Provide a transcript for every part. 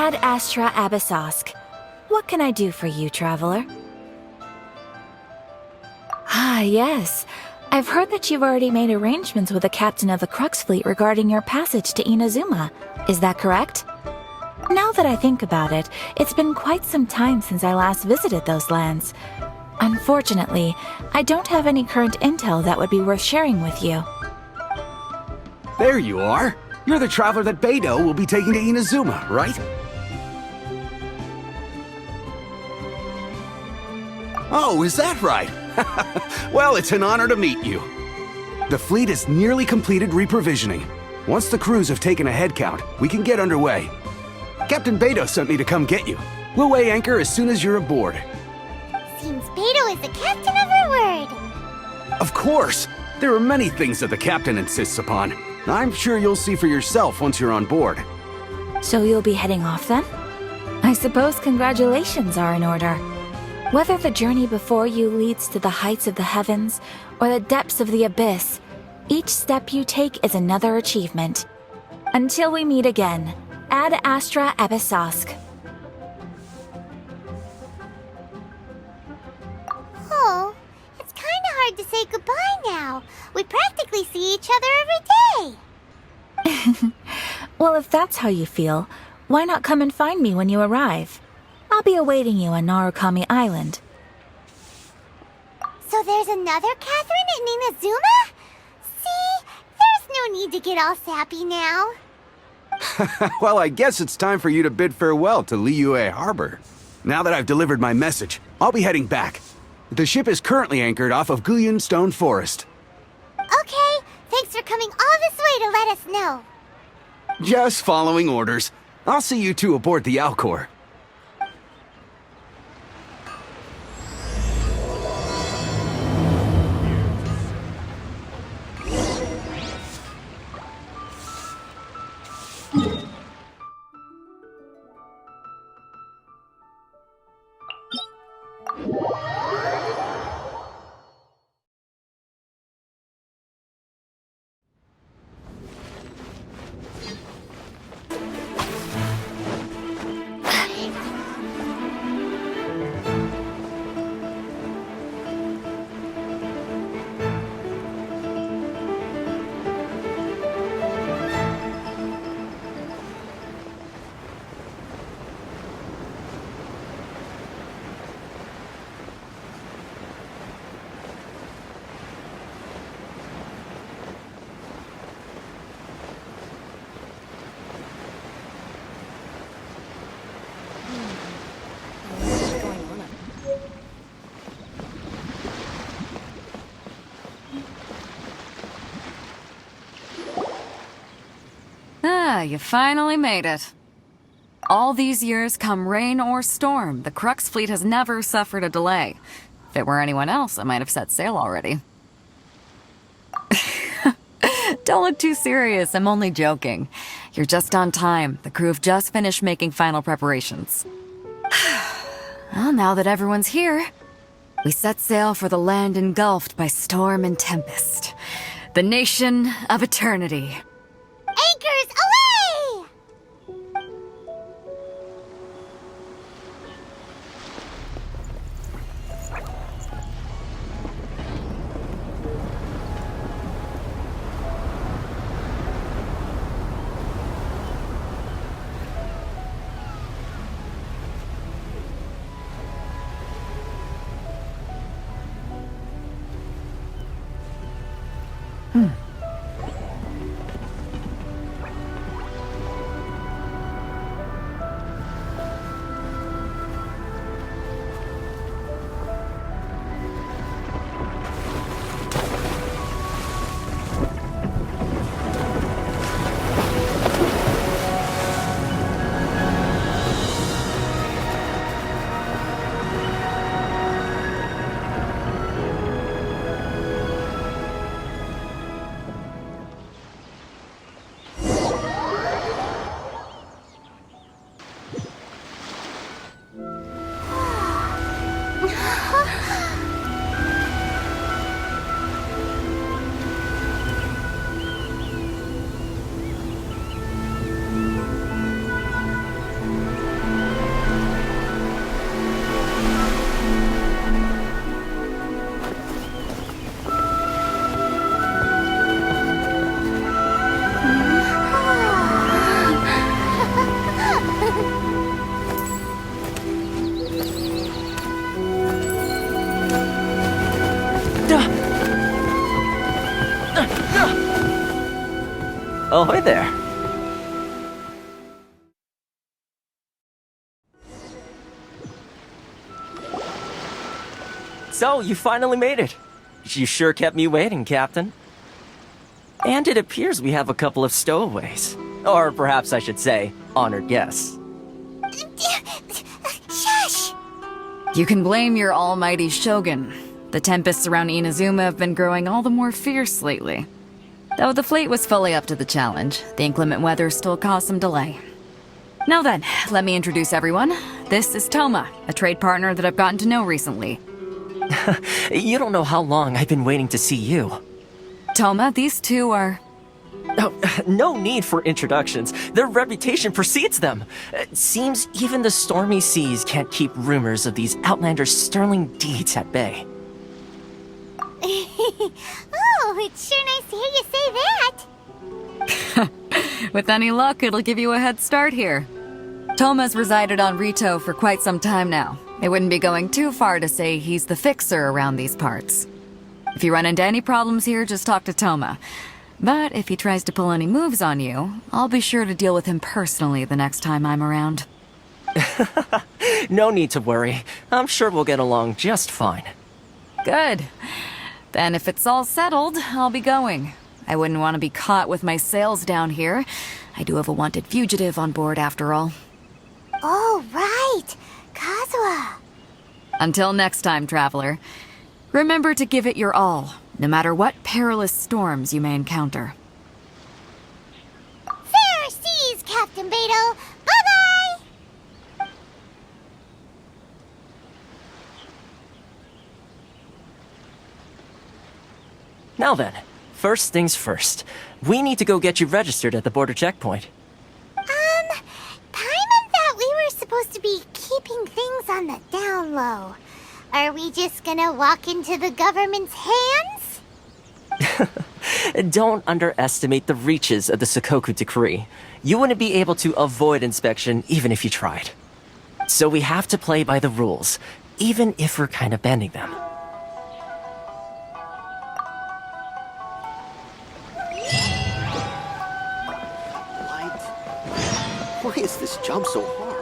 Ad Astra Abyssosk. What can I do for you, traveler? Ah, yes. I've heard that you've already made arrangements with the captain of the Crux fleet regarding your passage to Inazuma. Is that correct? Now that I think about it, it's been quite some time since I last visited those lands. Unfortunately, I don't have any current intel that would be worth sharing with you. There you are. You're the traveler that Beidou will be taking to Inazuma, right? Oh, is that right? Well, it's an honor to meet you. The fleet has nearly completed reprovisioning. Once the crews have taken a head count, we can get underway. Captain Beidou sent me to come get you. We'll weigh anchor as soon as you're aboard. Seems Beidou is the captain of her word. Of course! There are many things that the captain insists upon. I'm sure you'll see for yourself once you're on board. So you'll be heading off then? I suppose congratulations are in order. Whether the journey before you leads to the heights of the heavens or the depths of the abyss, each step you take is another achievement. Until we meet again, Ad Astra Abyssosk. Oh, it's kinda hard to say goodbye now. We practically see each other every day. Well, if that's how you feel, why not come and find me when you arrive? I'll be awaiting you on Narukami Island. So there's another Catherine in Inazuma? See, there's no need to get all sappy now. Well, I guess it's time for you to bid farewell to Liyue Harbor. Now that I've delivered my message, I'll be heading back. The ship is currently anchored off of Guyun Stone Forest. Okay, thanks for coming all this way to let us know. Just following orders. I'll see you two aboard the Alcor. Ah, you finally made it. All these years, come rain or storm, the Crux fleet has never suffered a delay. If it were anyone else, I might have set sail already. Don't look too serious, I'm only joking. You're just on time. The crew have just finished making final preparations. Well, now that everyone's here, we set sail for the land engulfed by storm and tempest. The nation of eternity. Anchors away! Ahoy there. So, you finally made it. You sure kept me waiting, Captain. And it appears we have a couple of stowaways. Or perhaps I should say, honored guests. Shush! You can blame your almighty Shogun. The tempests around Inazuma have been growing all the more fierce lately. Though the fleet was fully up to the challenge, the inclement weather still caused some delay. Now then, let me introduce everyone. This is Toma, a trade partner that I've gotten to know recently. You don't know how long I've been waiting to see you. Toma, these two are... Oh, no need for introductions. Their reputation precedes them. It seems even the stormy seas can't keep rumors of these Outlanders' sterling deeds at bay. Oh, it's sure nice to hear you say that. With any luck, it'll give you a head start here. Toma's resided on Rito for quite some time now. It wouldn't be going too far to say he's the fixer around these parts. If you run into any problems here, just talk to Toma. But if he tries to pull any moves on you, I'll be sure to deal with him personally the next time I'm around. No need to worry. I'm sure we'll get along just fine. Good. Then if it's all settled, I'll be going. I wouldn't want to be caught with my sails down here. I do have a wanted fugitive on board after all. Oh, right. Kazuha. Until next time, traveler. Remember to give it your all, no matter what perilous storms you may encounter. Fair seas, Captain Beidou. Bye-bye! Now then, first things first. We need to go get you registered at the border checkpoint. Paimon thought we were supposed to be keeping things on the down low. Are we just gonna walk into the government's hands? Don't underestimate the reaches of the Sakoku Decree. You wouldn't be able to avoid inspection even if you tried. So we have to play by the rules, even if we're kind of bending them. Why is this jump so hard?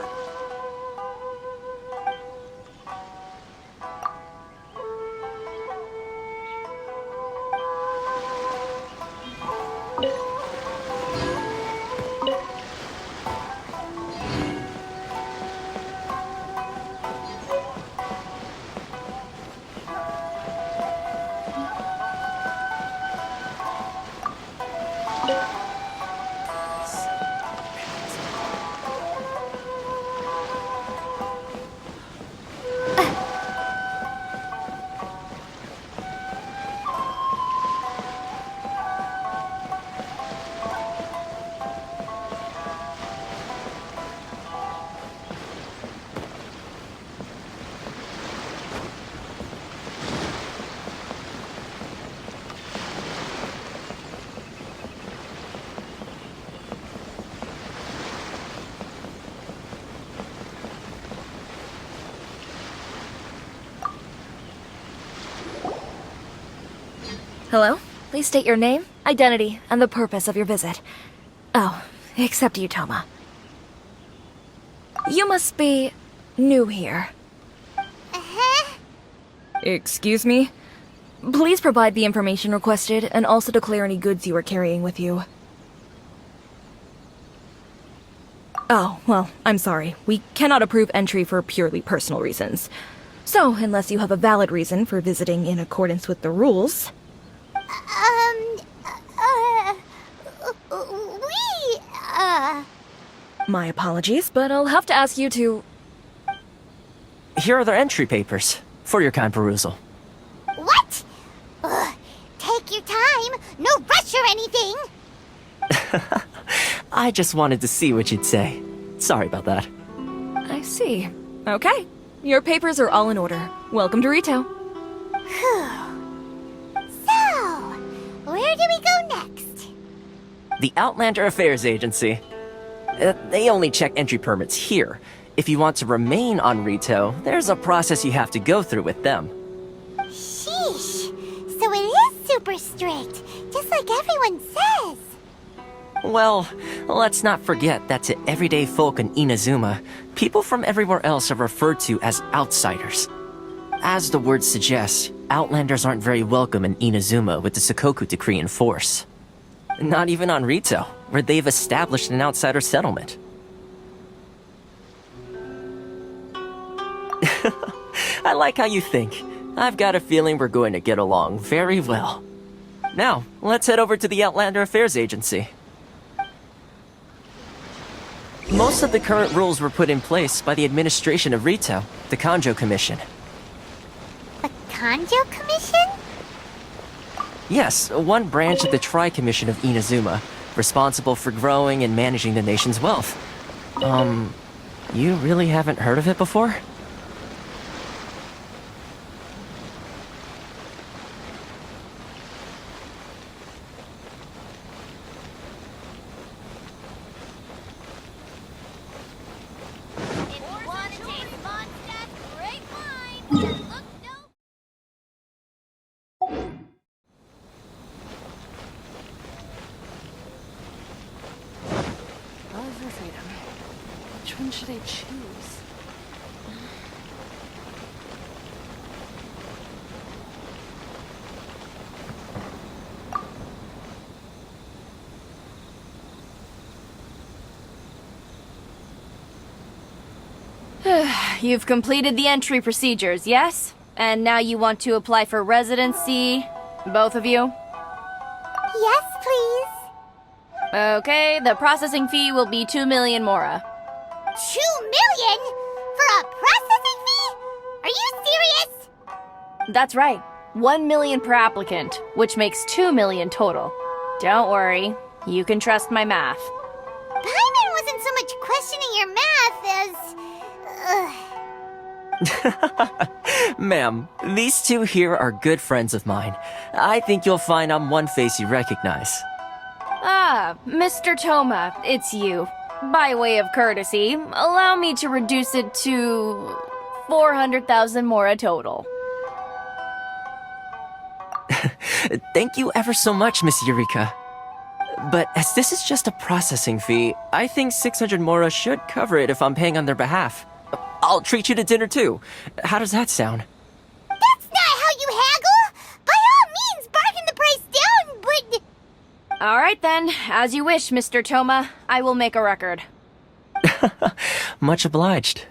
Hello? Please state your name, identity, and the purpose of your visit. Oh, except you, Toma. You must be new here. Uh-huh. Excuse me? Please provide the information requested and also declare any goods you are carrying with you. Oh, well, I'm sorry. We cannot approve entry for purely personal reasons. So, unless you have a valid reason for visiting in accordance with the rules... My apologies, but I'll have to ask you to... Here are their entry papers, for your kind perusal. What? Ugh, take your time. No rush or anything. I just wanted to see what you'd say. Sorry about that. I see. Okay. Your papers are all in order. Welcome to Rito. So, where do we go next? The Outlander Affairs Agency. They only check entry permits here. If you want to remain on Rito, there's a process you have to go through with them. Sheesh. So it is super strict, just like everyone says. Well, let's not forget that to everyday folk in Inazuma, people from everywhere else are referred to as outsiders. As the word suggests, Outlanders aren't very welcome in Inazuma with the Sakoku Decree in force. Not even on Rito, where they've established an outsider settlement. I like how you think. I've got a feeling we're going to get along very well. Now, let's head over to the Outlander Affairs Agency. Most of the current rules were put in place by the administration of Rito, the Kanjo Commission. The Kanjo Commission? Yes, one branch of the Tri-Commission of Inazuma, responsible for growing and managing the nation's wealth. You really haven't heard of it before? Which one should I choose? You've completed the entry procedures, yes? And now you want to apply for residency? Both of you? Yes, please. Okay, the processing fee will be 2 million mora. 2 million? For a processing fee? Are you serious? That's right. 1 million per applicant, which makes 2 million total. Don't worry, you can trust my math. Paimon wasn't so much questioning your math as... Ma'am, these two here are good friends of mine. I think you'll find I'm one face you recognize. Ah, Mr. Toma, it's you. By way of courtesy, allow me to reduce it to 400,000 mora total. Thank you ever so much, Miss Eureka. But as this is just a processing fee, I think 600 mora should cover it if I'm paying on their behalf. I'll treat you to dinner too. How does that sound? That's not how you haggle! By all means, bargain the price down, but... Alright then, as you wish, Mr. Toma. I will make a record. Much obliged.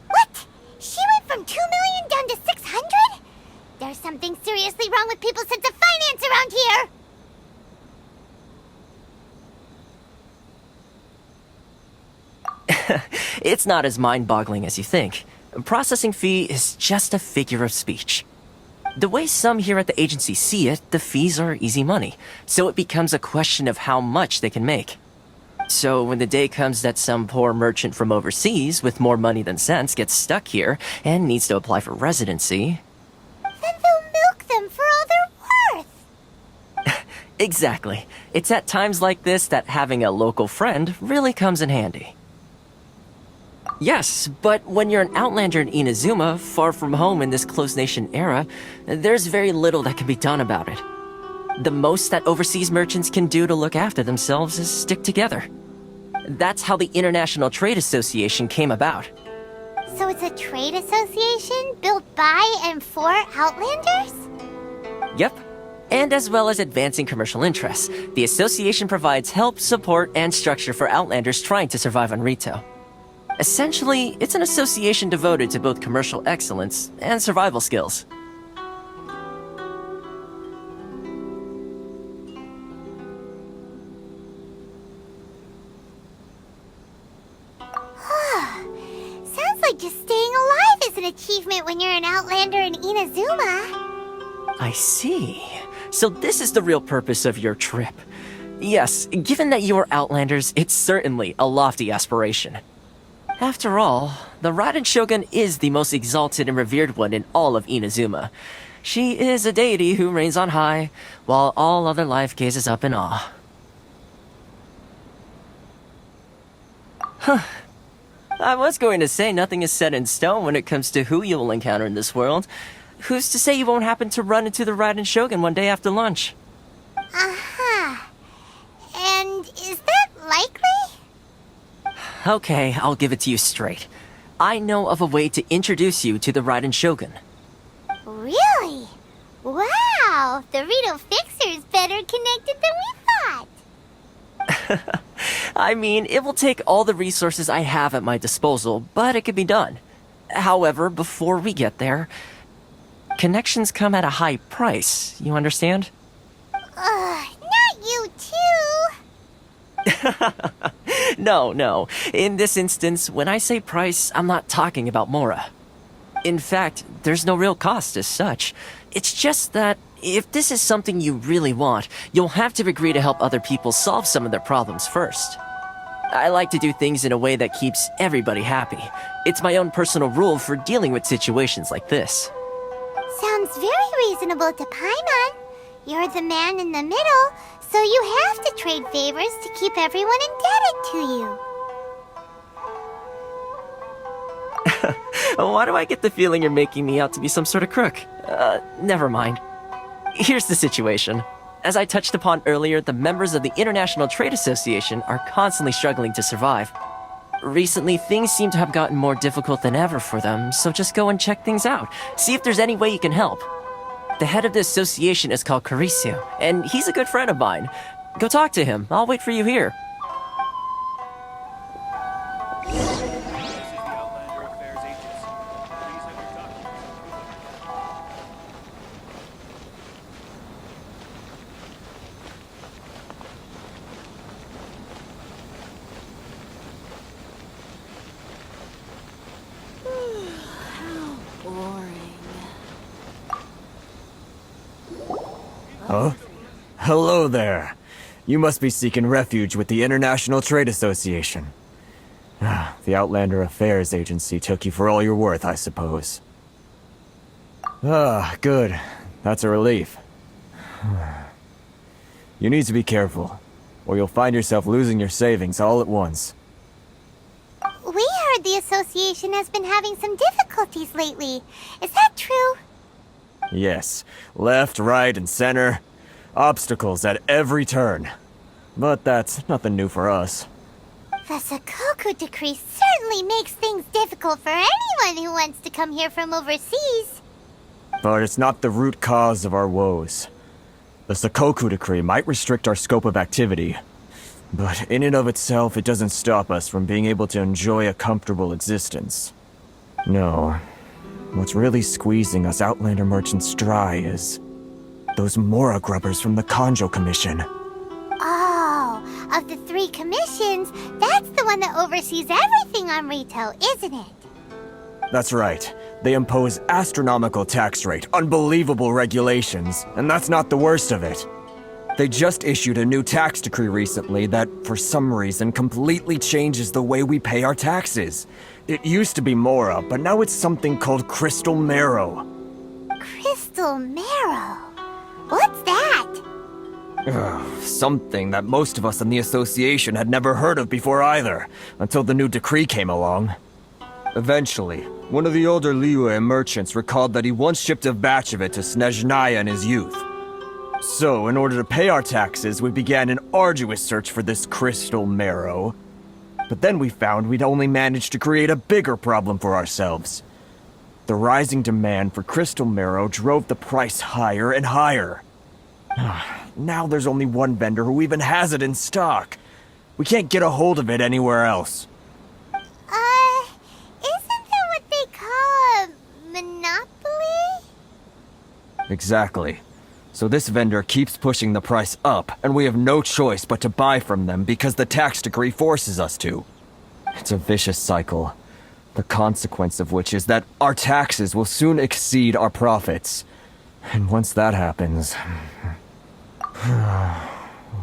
What? She went from 2 million down to 600? There's something seriously wrong with people's sense of finance around here! It's not as mind-boggling as you think. Processing fee is just a figure of speech. The way some here at the agency see it, the fees are easy money, so it becomes a question of how much they can make. So when the day comes that some poor merchant from overseas with more money than sense gets stuck here and needs to apply for residency... Then they'll milk them for all they're worth! Exactly. It's at times like this that having a local friend really comes in handy. Yes, but when you're an outlander in Inazuma, far from home in this closed nation era, there's very little that can be done about it. The most that overseas merchants can do to look after themselves is stick together. That's how the International Trade Association came about. So it's a trade association built by and for Outlanders? Yep. And as well as advancing commercial interests, the association provides help, support, and structure for Outlanders trying to survive on Rito. Essentially, it's an association devoted to both commercial excellence and survival skills. Sounds like just staying alive is an achievement when you're an Outlander in Inazuma. I see. So this is the real purpose of your trip. Yes, given that you are Outlanders, it's certainly a lofty aspiration. After all, the Raiden Shogun is the most exalted and revered one in all of Inazuma. She is a deity who reigns on high, while all other life gazes up in awe. I was going to say nothing is set in stone when it comes to who you will encounter in this world. Who's to say you won't happen to run into the Raiden Shogun one day after lunch? Uh-huh. And is that likely? Okay, I'll give it to you straight. I know of a way to introduce you to the Raiden Shogun. Really? Wow! The Rito Fixer's better connected than we thought! I mean, it will take all the resources I have at my disposal, but it can be done. However, before we get there, connections come at a high price, you understand? Not you too! No. In this instance, when I say price, I'm not talking about Mora. In fact, there's no real cost as such. It's just that if this is something you really want, you'll have to agree to help other people solve some of their problems first. I like to do things in a way that keeps everybody happy. It's my own personal rule for dealing with situations like this. Sounds very reasonable to Paimon. You're the man in the middle, so you have to trade favors to keep everyone indebted to you. Why do I get the feeling you're making me out to be some sort of crook? Never mind. Here's the situation. As I touched upon earlier, the members of the International Trade Association are constantly struggling to survive. Recently, things seem to have gotten more difficult than ever for them, so just go and check things out. See if there's any way you can help. The head of the association is called Caricio, and he's a good friend of mine. Go talk to him. I'll wait for you here. Huh? Hello there. You must be seeking refuge with the International Trade Association. The Outlander Affairs Agency took you for all you're worth, I suppose. Good. That's a relief. You need to be careful, or you'll find yourself losing your savings all at once. We heard the association has been having some difficulties lately. Is that true? Yes. Left, right, and center. Obstacles at every turn. But that's nothing new for us. The Sakoku decree certainly makes things difficult for anyone who wants to come here from overseas. But it's not the root cause of our woes. The Sakoku decree might restrict our scope of activity, but in and of itself, it doesn't stop us from being able to enjoy a comfortable existence. No. What's really squeezing us Outlander merchants dry is those Mora grubbers from the Kanjo Commission. Oh, of the 3 commissions, that's the one that oversees everything on Rito, isn't it? That's right. They impose astronomical tax rate, unbelievable regulations, and that's not the worst of it. They just issued a new tax decree recently that, for some reason, completely changes the way we pay our taxes. It used to be Mora, but now it's something called Crystal Marrow. Crystal Marrow? What's that? Something that most of us in the association had never heard of before either, until the new decree came along. Eventually, one of the older Liyue merchants recalled that he once shipped a batch of it to Snezhnaya in his youth. So, in order to pay our taxes, we began an arduous search for this Crystal Marrow. But then we found we'd only managed to create a bigger problem for ourselves. The rising demand for Crystal Marrow drove the price higher and higher. Now there's only one vendor who even has it in stock. We can't get a hold of it anywhere else. Isn't that what they call a monopoly? Exactly. So this vendor keeps pushing the price up, and we have no choice but to buy from them because the tax decree forces us to. It's a vicious cycle, the consequence of which is that our taxes will soon exceed our profits. And once that happens...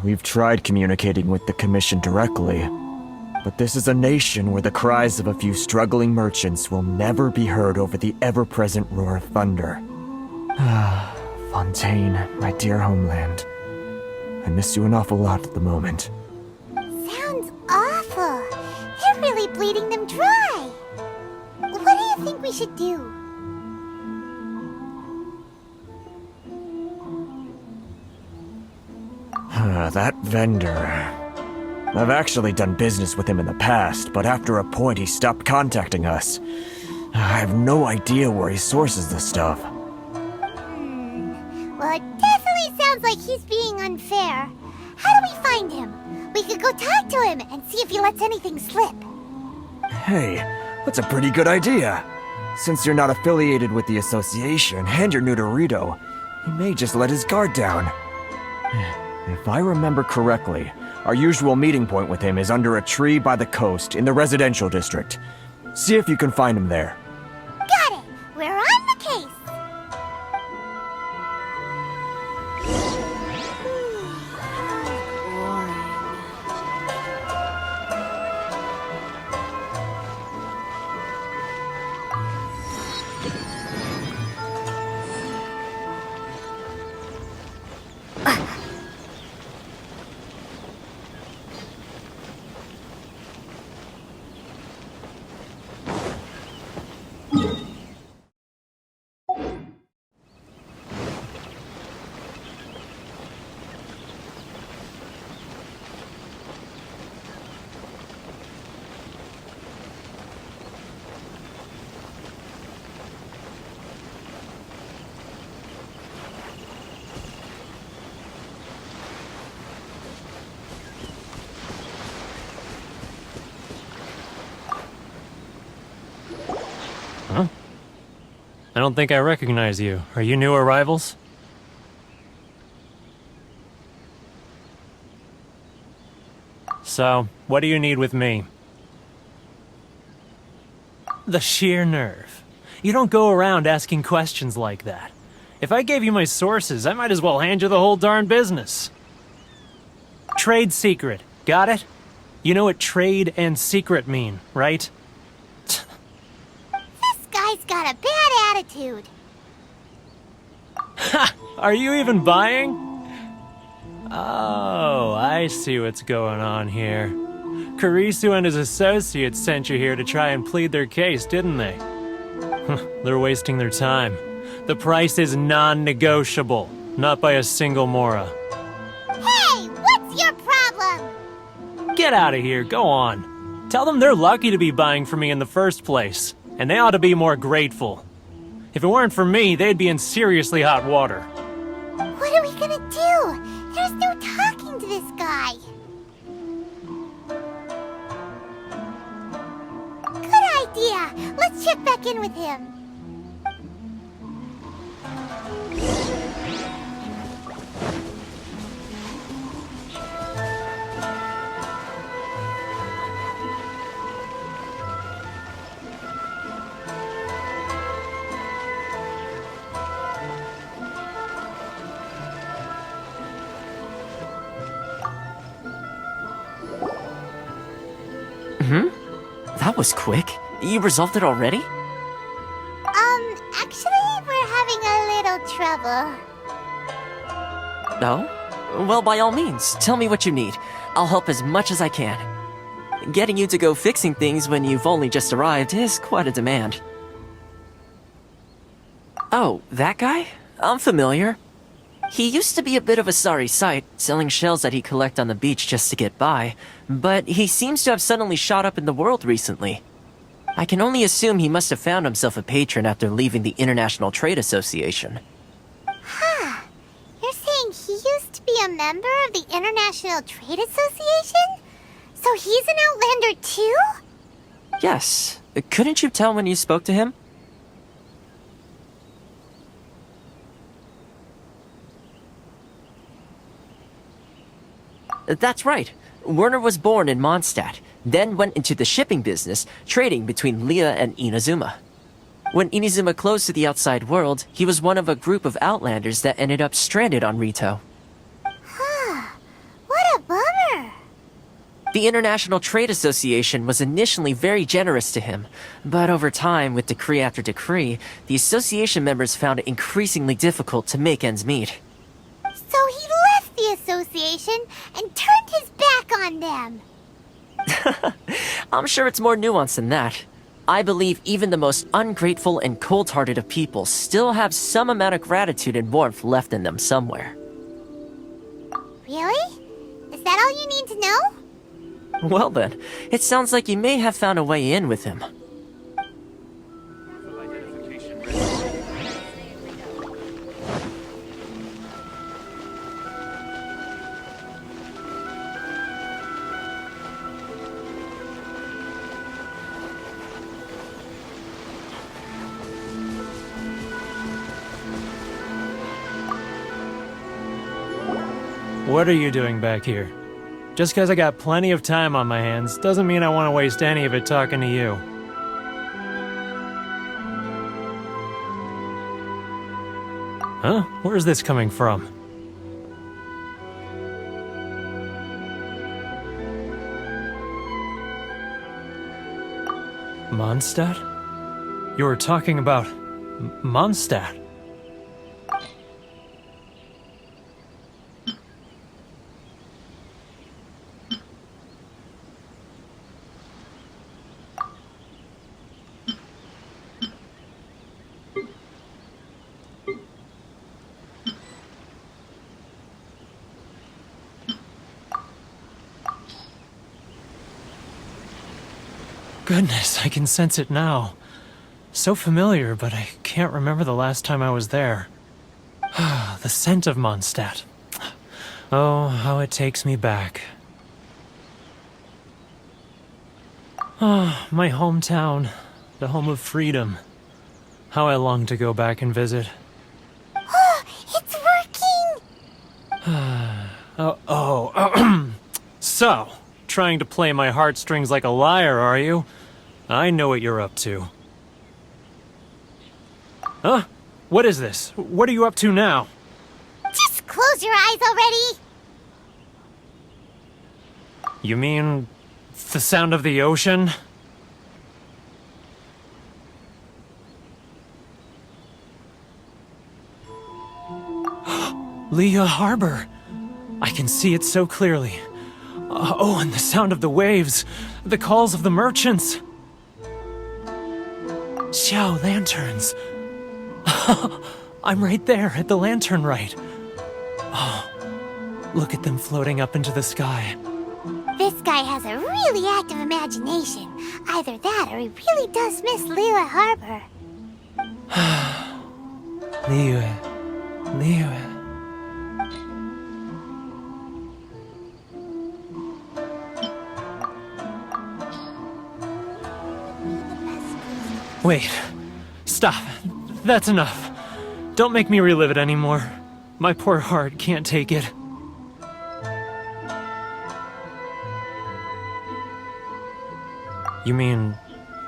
We've tried communicating with the Commission directly, but this is a nation where the cries of a few struggling merchants will never be heard over the ever-present roar of thunder. Fontaine, my dear homeland. I miss you an awful lot at the moment. Sounds awful. It really we should do? That vendor. I've actually done business with him in the past, but after a point he stopped contacting us. I have no idea where he sources this stuff. Well, it definitely sounds like he's being unfair. How do we find him? We could go talk to him and see if he lets anything slip. Hey, that's a pretty good idea. Since you're not affiliated with the association and you're new to Rito, he may just let his guard down. If I remember correctly, our usual meeting point with him is under a tree by the coast in the residential district. See if you can find him there. Got it! We're on the case! I don't think I recognize you. Are you new arrivals? So, what do you need with me? The sheer nerve. You don't go around asking questions like that. If I gave you my sources, I might as well hand you the whole darn business. Trade secret. Got it? You know what trade and secret mean, right? Guy's got a bad attitude. Ha! Are you even buying? Oh, I see what's going on here. Karisu and his associates sent you here to try and plead their case, didn't they? They're wasting their time. The price is non-negotiable, not by a single Mora. Hey, what's your problem? Get out of here, go on. Tell them they're lucky to be buying from me in the first place. And they ought to be more grateful. If it weren't for me, they'd be in seriously hot water. What are we gonna do? There's no talking to this guy. Good idea. Let's check back in with him. That was quick. You resolved it already? Actually, we're having a little trouble. Oh? Well, by all means, tell me what you need. I'll help as much as I can. Getting you to go fixing things when you've only just arrived is quite a demand. Oh, that guy? I'm familiar. He used to be a bit of a sorry sight, selling shells that he collect on the beach just to get by, but he seems to have suddenly shot up in the world recently. I can only assume he must have found himself a patron after leaving the International Trade Association. Huh. You're saying he used to be a member of the International Trade Association? So he's an Outlander too? Yes. Couldn't you tell when you spoke to him? That's right. Werner was born in Mondstadt, then went into the shipping business, trading between Leah and Inazuma. When Inazuma closed to the outside world, he was one of a group of Outlanders that ended up stranded on Rito. Huh. What a bummer. The International Trade Association was initially very generous to him, but over time, with decree after decree, the association members found it increasingly difficult to make ends meet. So he left the association and turned his back on them. I'm sure it's more nuanced than that. I believe even the most ungrateful and cold-hearted of people still have some amount of gratitude and warmth left in them somewhere. Really? Is that all you need to know? Well then, it sounds like you may have found a way in with him. What are you doing back here? Just because I got plenty of time on my hands doesn't mean I want to waste any of it talking to you. Huh? Where's this coming from? Mondstadt? You were talking about Mondstadt. Goodness, I can sense it now. So familiar, but I can't remember the last time I was there. The scent of Mondstadt. Oh, how it takes me back. Oh, my hometown. The home of freedom. How I long to go back and visit. It's working! So, trying to play my heartstrings like a liar, are you? I know what you're up to. Huh? What is this? What are you up to now? Just close your eyes already! You mean the sound of the ocean? Leah Harbor. I can see it so clearly. Oh, and the sound of the waves. The calls of the merchants. Xiao lanterns. I'm right there at the lantern right. Oh, look at them floating up into the sky. This guy has a really active imagination. Either that or he really does miss Liyue Harbor. Liyue. Wait. Stop. That's enough. Don't make me relive it anymore. My poor heart can't take it. You mean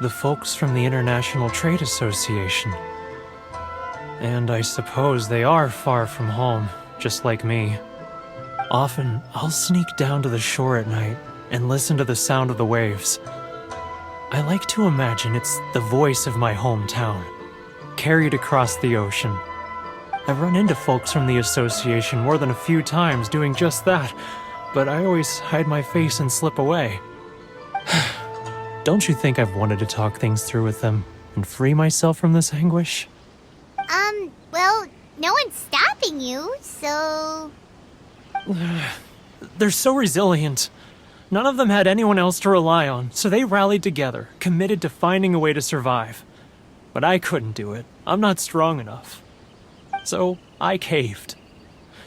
the folks from the International Trade Association? And I suppose they are far from home, just like me. Often, I'll sneak down to the shore at night and listen to the sound of the waves. I like to imagine it's the voice of my hometown, carried across the ocean. I've run into folks from the association more than a few times doing just that, but I always hide my face and slip away. Don't you think I've wanted to talk things through with them and free myself from this anguish? Well, no one's stopping you, so... They're so resilient. None of them had anyone else to rely on, so they rallied together, committed to finding a way to survive. But I couldn't do it. I'm not strong enough. So I caved.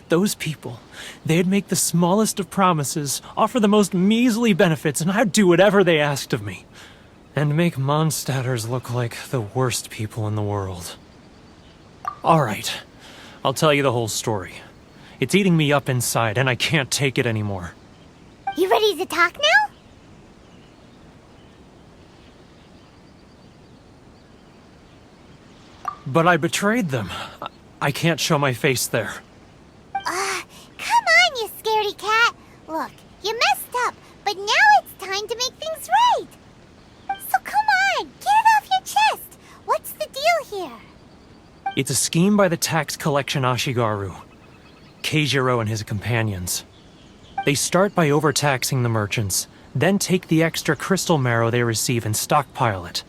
Those people, they'd make the smallest of promises, offer the most measly benefits, and I'd do whatever they asked of me. And make Mondstadters look like the worst people in the world. Alright, I'll tell you the whole story. It's eating me up inside, and I can't take it anymore. You ready to talk now? But I betrayed them. I can't show my face there. Come on, you scaredy cat. Look, you messed up, but now it's time to make things right. So come on, get it off your chest. What's the deal here? It's a scheme by the tax collection Ashigaru, Keijiro and his companions. They start by overtaxing the merchants, then take the extra crystal marrow they receive and stockpile it.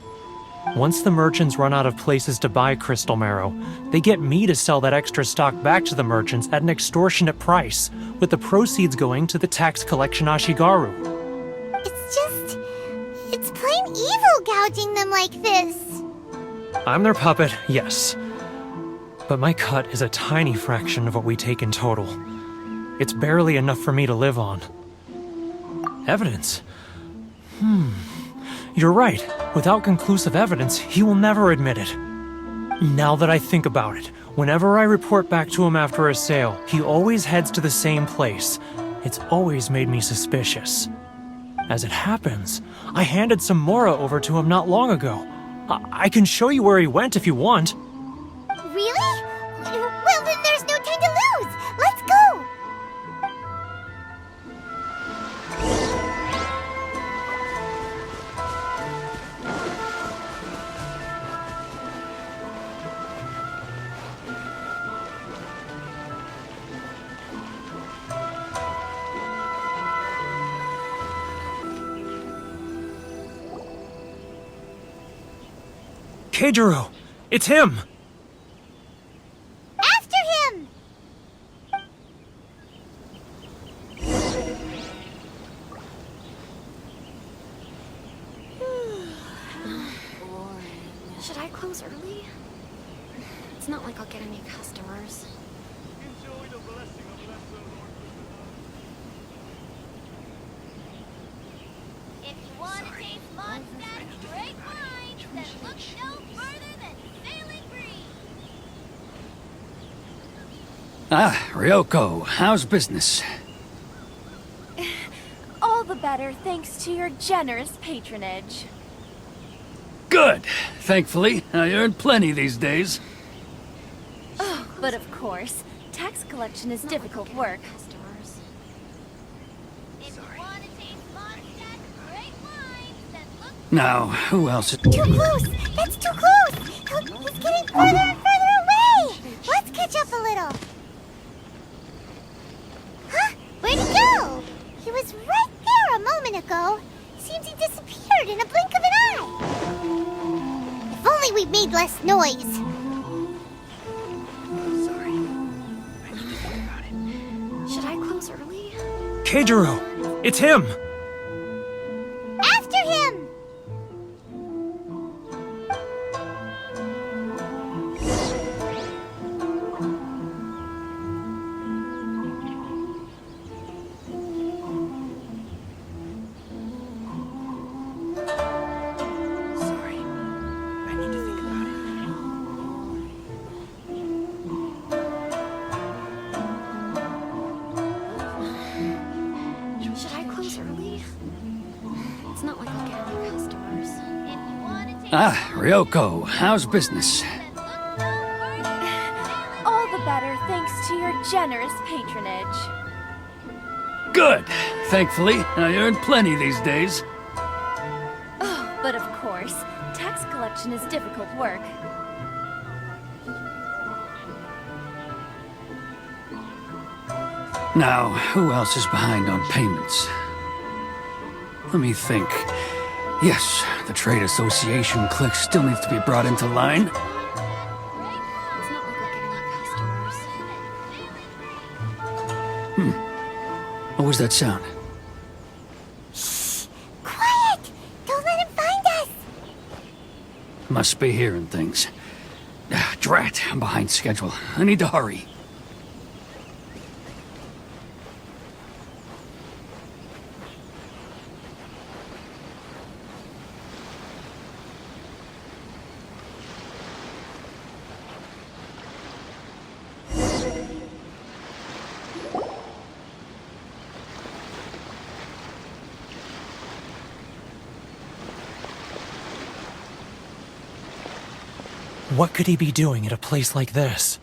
Once the merchants run out of places to buy crystal marrow, they get me to sell that extra stock back to the merchants at an extortionate price, with the proceeds going to the tax collection Ashigaru. It's plain evil gouging them like this. I'm their puppet, yes. But my cut is a tiny fraction of what we take in total. It's barely enough for me to live on. Evidence? You're right. Without conclusive evidence, he will never admit it. Now that I think about it, whenever I report back to him after a sale, he always heads to the same place. It's always made me suspicious. As it happens, I handed some Mora over to him not long ago. I can show you where he went if you want. Really? Well, then there's no time to lose. Let's go. Keijiro! It's him! After him! Should I close early? It's not like I'll get any customers. If you want to taste Mondstadt's great wines, then look no further than Sailing Breeze. Ah, Ryoko, how's business? All the better thanks to your generous patronage. Good. Thankfully, I earn plenty these days. Oh, but of course, tax collection is difficult work. Customers. If you want to taste Mondstadt's great wines, then look Now, who else? too close! That's too close! He's getting further and further away! Let's catch up a little. Huh? Where'd he go? He was right there a moment ago. Seems he disappeared in a blink of an eye. If only we made less noise. Should I close early? Keijiro! It's him! After him! Should I close early? It's not like I'll get any customers. If you want to taste Ah, Ryoko, how's business? then look no further than Sailing All the better thanks to your generous patronage. Good. Thankfully, I earn plenty these days. Oh, but of course, tax collection is difficult work. Now, who else is behind on payments? Let me think. Yes, the Trade Association clique still needs to be brought into line. It's not like I'll get any customers. What was that sound? Quiet! Don't let him find us! Must be hearing things. Ah, drat, I'm behind schedule. I need to hurry. What could he be doing at a place like this?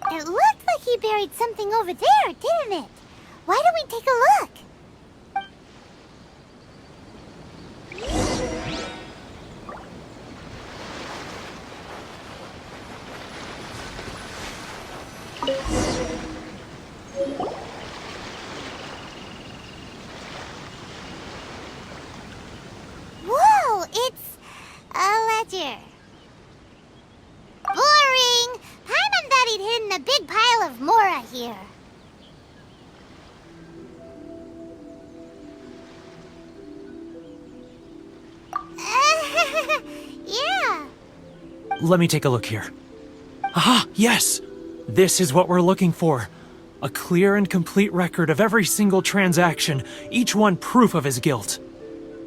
It looked like he buried something over there, didn't it? Why don't we take a look? Whoa, it's ledger. Boring! Paimon thought he'd hidden a big pile of Mora here. Yeah. Let me take a look here. Aha, yes! This is what we're looking for. A clear and complete record of every single transaction, each one proof of his guilt.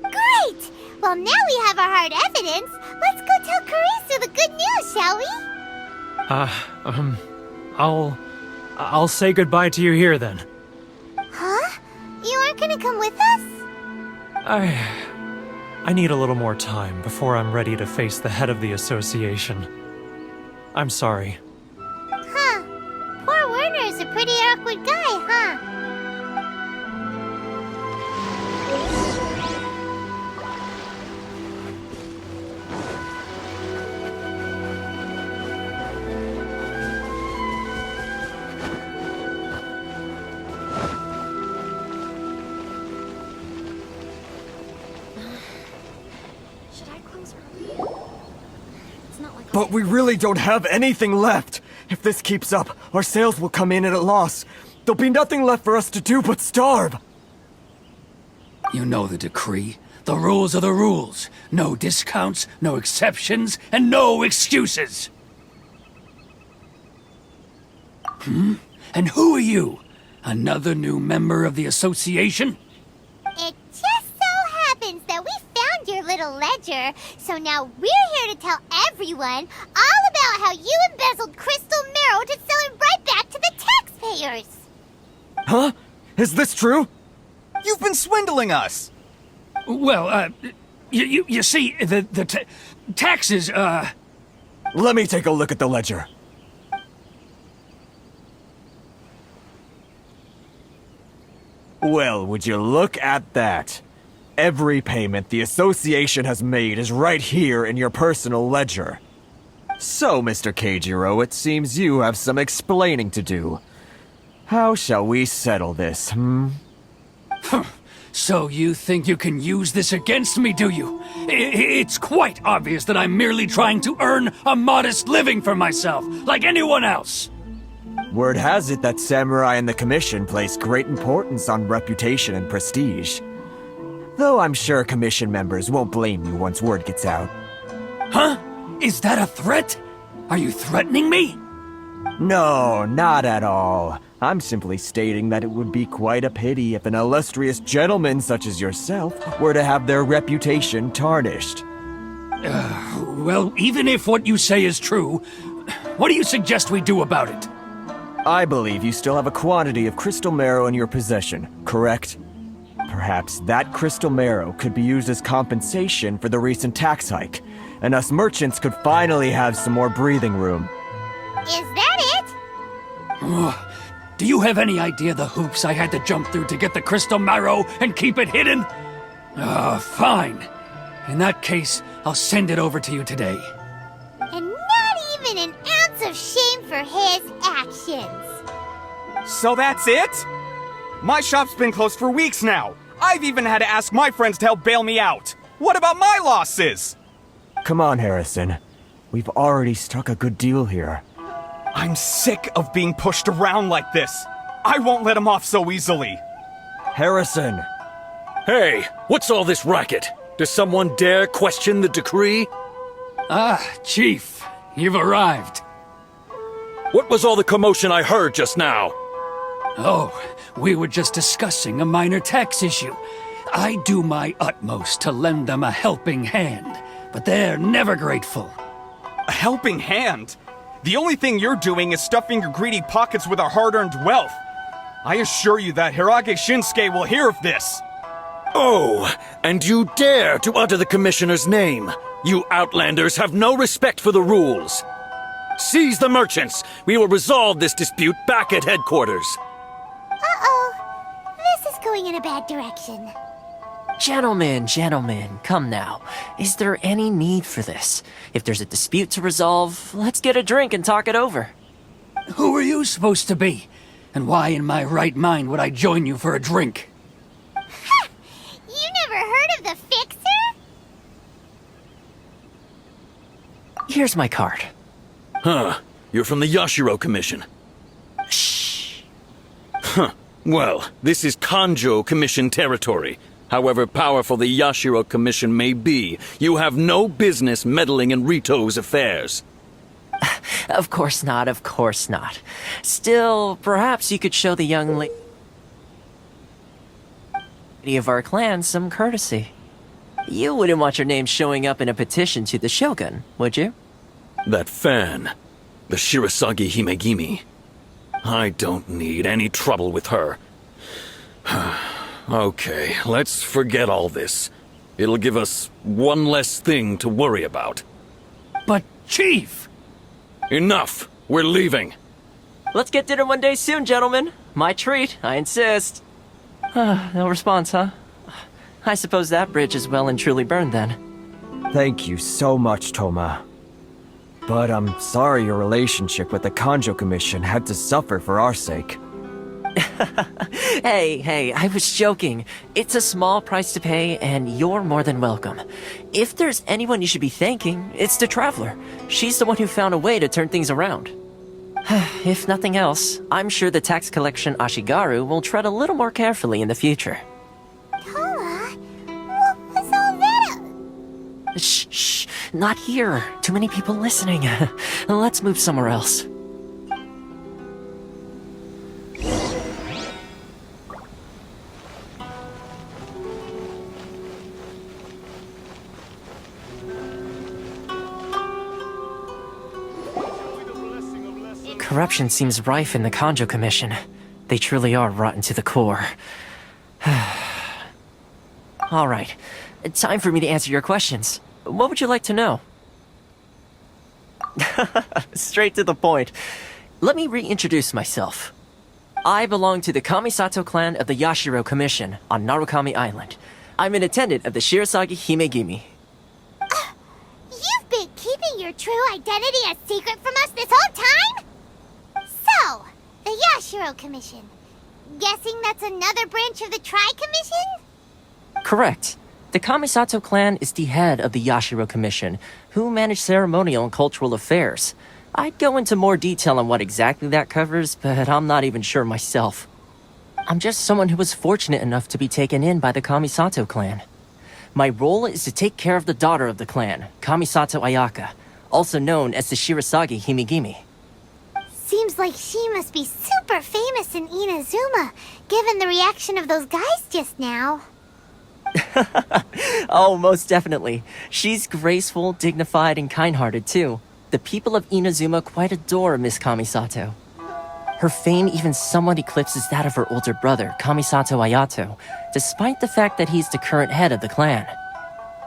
Great! Well, now we have our hard evidence. Let's go tell Karisu the good news, shall we? I'll say goodbye to you here then. Huh? You aren't gonna come with us? I need a little more time before I'm ready to face the head of the association. I'm sorry. Huh. Poor Werner's a pretty awkward guy, huh? Should I close early? It's not like But we really don't have anything left. If this keeps up, our sales will come in at a loss. There'll be nothing left for us to do but starve. You know the decree. The rules are the rules. No discounts, no exceptions, and no excuses. And who are you? Another new member of the association? It just so happens that we found your little ledger, so now we're here to tell everyone all about how you embezzled crystal marrow to sell it right back to the taxpayers. Huh? Is this true? You've been swindling us! Well, you see, the taxes, Let me take a look at the ledger. Well, would you look at that? Every payment the association has made is right here in your personal ledger. So, Mr. Keijiro, it seems you have some explaining to do. How shall we settle this, So you think you can use this against me, do you? It's quite obvious that I'm merely trying to earn a modest living for myself, like anyone else. Word has it that Samurai and the Commission place great importance on reputation and prestige. Though I'm sure Commission members won't blame you once word gets out. Huh? Is that a threat? Are you threatening me? No, not at all. I'm simply stating that it would be quite a pity if an illustrious gentleman such as yourself were to have their reputation tarnished. Well, even if what you say is true, what do you suggest we do about it? I believe you still have a quantity of crystal marrow in your possession, correct? Perhaps that crystal marrow could be used as compensation for the recent tax hike, and us merchants could finally have some more breathing room. Is that it? Do you have any idea the hoops I had to jump through to get the crystal marrow and keep it hidden? Fine. In that case, I'll send it over to you today. And not even an ounce of shame for his actions. So that's it? My shop's been closed for weeks now. I've even had to ask my friends to help bail me out. What about my losses? Come on, Harrison. We've already struck a good deal here. I'm sick of being pushed around like this. I won't let him off so easily. Harrison! Hey, what's all this racket? Does someone dare question the decree? Chief, you've arrived. What was all the commotion I heard just now? Oh, we were just discussing a minor tax issue. I do my utmost to lend them a helping hand, but they're never grateful. A helping hand? The only thing you're doing is stuffing your greedy pockets with our hard-earned wealth. I assure you that Hirage Shinsuke will hear of this. Oh, and you dare to utter the Commissioner's name. You Outlanders have no respect for the rules. Seize the merchants. We will resolve this dispute back at headquarters. Uh-oh. This is going in a bad direction. Gentlemen, come now. Is there any need for this? If there's a dispute to resolve, let's get a drink and talk it over. Who are you supposed to be? And why in my right mind would I join you for a drink? Ha! You never heard of the Fixer? Here's my card. Huh. You're from the Yashiro Commission. Shh. Huh. Well, this is Kanjo Commission territory. However powerful the Yashiro Commission may be, you have no business meddling in Rito's affairs. Of course not, of course not. Still, perhaps you could show the young lady of our clan some courtesy. You wouldn't want your name showing up in a petition to the Shogun, would you? That fan, the Shirasagi Himegimi. I don't need any trouble with her. Okay, let's forget all this. It'll give us one less thing to worry about. But, Chief! Enough! We're leaving! Let's get dinner one day soon, gentlemen. My treat, I insist. No response, huh? I suppose that bridge is well and truly burned then. Thank you so much, Toma. But I'm sorry your relationship with the Kanjo Commission had to suffer for our sake. Hey, I was joking. It's a small price to pay, and you're more than welcome. If there's anyone you should be thanking, it's the Traveler. She's the one who found a way to turn things around. If nothing else, I'm sure the tax collection Ashigaru will tread a little more carefully in the future. Toma, what was all that? Shh, not here. Too many people listening. Let's move somewhere else. Corruption seems rife in the Kanjo Commission. They truly are rotten to the core. Alright, time for me to answer your questions. What would you like to know? Straight to the point. Let me reintroduce myself. I belong to the Kamisato clan of the Yashiro Commission on Narukami Island. I'm an attendant of the Shirasagi Himegimi. You've been keeping your true identity a secret from us this whole time? So, the Yashiro Commission. Guessing that's another branch of the Tri-Commission? Correct. The Kamisato clan is the head of the Yashiro Commission, who manage ceremonial and cultural affairs. I'd go into more detail on what exactly that covers, but I'm not even sure myself. I'm just someone who was fortunate enough to be taken in by the Kamisato clan. My role is to take care of the daughter of the clan, Kamisato Ayaka, also known as the Shirasagi Himegimi. Seems like she must be super famous in Inazuma, given the reaction of those guys just now. Oh, most definitely. She's graceful, dignified, and kind-hearted too. The people of Inazuma quite adore Miss Kamisato. Her fame even somewhat eclipses that of her older brother, Kamisato Ayato, despite the fact that he's the current head of the clan.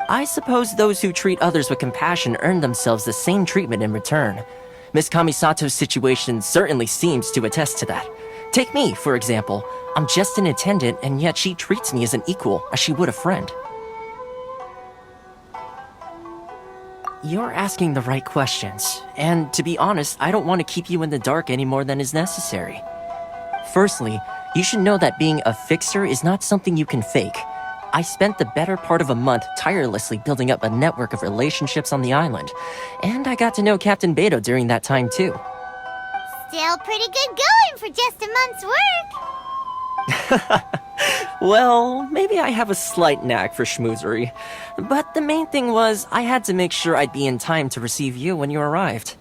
I suppose those who treat others with compassion earn themselves the same treatment in return. Miss Kamisato's situation certainly seems to attest to that. Take me, for example. I'm just an attendant, and yet she treats me as an equal, as she would a friend. You're asking the right questions, and to be honest, I don't want to keep you in the dark any more than is necessary. Firstly, you should know that being a fixer is not something you can fake. I spent the better part of a month tirelessly building up a network of relationships on the island, and I got to know Captain Beto during that time too. Still pretty good going for just a month's work. Well, maybe I have a slight knack for schmoozery, but the main thing was I had to make sure I'd be in time to receive you when you arrived.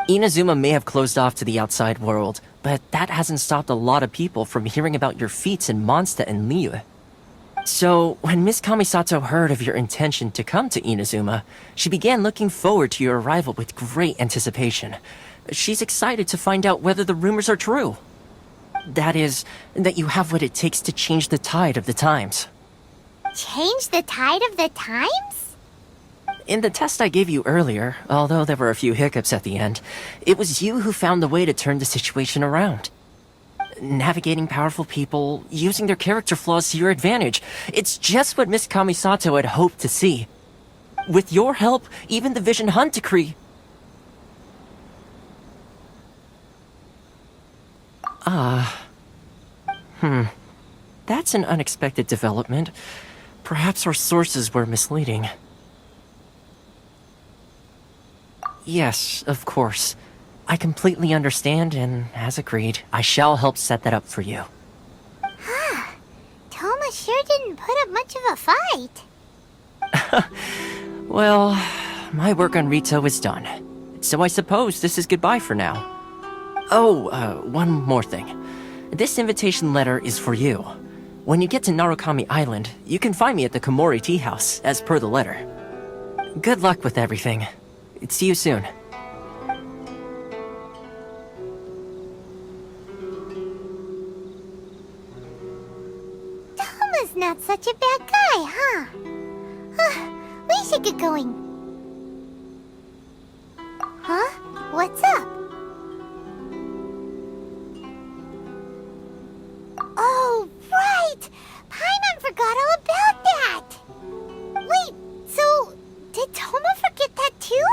Inazuma may have closed off to the outside world, but that hasn't stopped a lot of people from hearing about your feats in Mondstadt and Liyue. So, when Miss Kamisato heard of your intention to come to Inazuma, she began looking forward to your arrival with great anticipation. She's excited to find out whether the rumors are true. That is, that you have what it takes to change the tide of the times. Change the tide of the times? In the test I gave you earlier, although there were a few hiccups at the end, it was you who found the way to turn the situation around. Navigating powerful people, using their character flaws to your advantage. It's just what Miss Kamisato had hoped to see. With your help, even the Vision Hunt decree... That's an unexpected development. Perhaps our sources were misleading. Yes, of course. I completely understand, and as agreed, I shall help set that up for you. Toma sure didn't put up much of a fight. Well, my work on Rito is done. So I suppose this is goodbye for now. Oh, one more thing. This invitation letter is for you. When you get to Narukami Island, you can find me at the Komori Tea House, as per the letter. Good luck with everything. See you soon. Toma's not such a bad guy, huh? We should get going. Huh? What's up? Oh, right! Paimon forgot all about that! Wait, so did Toma forget that too?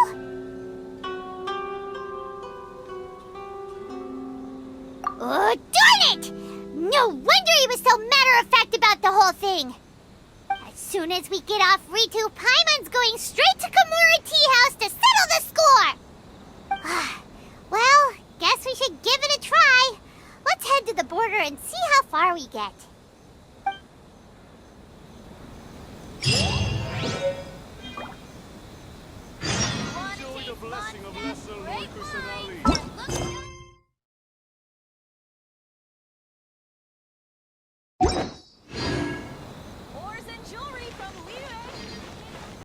Oh, darn it! No wonder he was so matter-of-fact about the whole thing! As soon as we get off Ritu, Paimon's going straight to Komori Tea House to settle the score! Well, guess we should give it a try. Let's head to the border and see how far we get. Enjoy the blessing of Lesser Lucas and